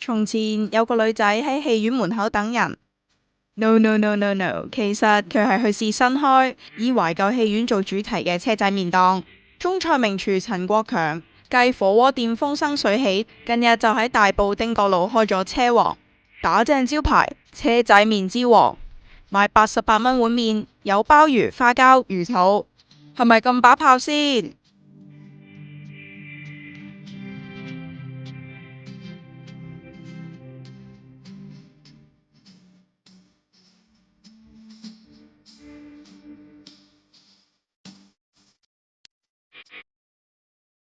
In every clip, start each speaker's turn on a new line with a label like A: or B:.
A: 從前有個女仔喺戲院門口等人。No no no no no， 其實佢係去試新開以懷舊戲院做主題嘅車仔麵檔。中菜名廚陳國強繼火鍋店風生水起，近日就喺大埔汀角路開咗車王，打正招牌車仔麵之王，賣88蚊碗麵，有鮑魚、花膠、魚肚，係咪咁把炮先？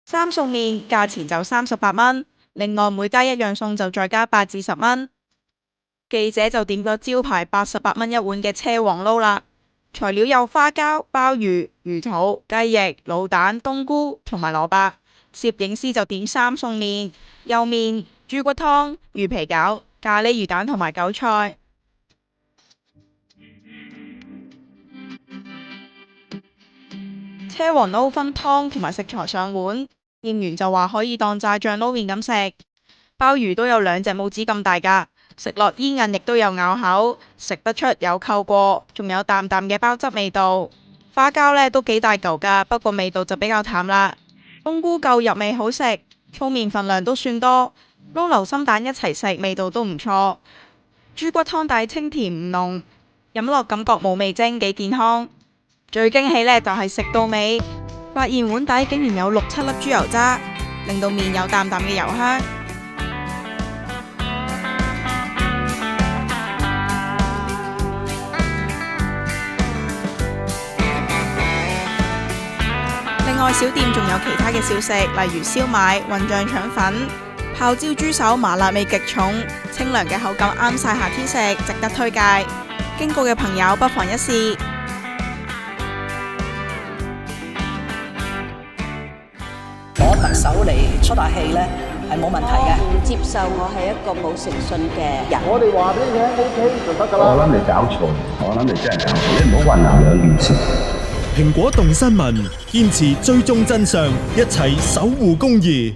A: 三餸麵價錢就38蚊，另外每加一樣餸就再加8至10蚊。記者就點咗招牌88蚊一碗嘅車王撈啦，材料有花膠、鮑魚、魚肚、雞翼、滷蛋、冬菇同埋蘿蔔。攝影師就點三餸麵、幼麵、豬骨湯、魚皮餃、咖喱魚蛋同埋韭菜。車王撈分湯同埋食材上碗，店員就話可以當炸醬撈麵咁食。鮑魚都有2隻拇指咁大㗎，食落煙韌亦都有咬口，食得出有扣過，仲有淡淡嘅鮑汁味道。花膠呢都幾大嚿㗎，不過味道就比較淡啦。冬菇夠入味好食，粗麵份量都算多，撈流心蛋一齊食，味道都唔錯。豬骨湯底清甜唔濃，飲落感覺冇味精，幾健康。最驚喜呢就係食到尾，發現碗底竟然有6-7粒豬油渣，令到麵有淡淡嘅油香。另外小店仲有其他嘅小食，例如燒賣、混醬腸粉、泡椒豬手，麻辣味極重，清涼嘅口感啱晒夏天食，值得推介。經過嘅朋友不妨一試。
B: 攞特首嚟出下戲呢，係冇問題嘅。
C: 唔接受我係一個冇誠信嘅人。
D: 我哋話俾你聽 OK 就得㗎啦。
E: 我諗你搞錯，我諗你真係搞錯，你唔好混淆兩件事。
F: 蘋果動新聞，堅持追蹤真相，一齊守護公義。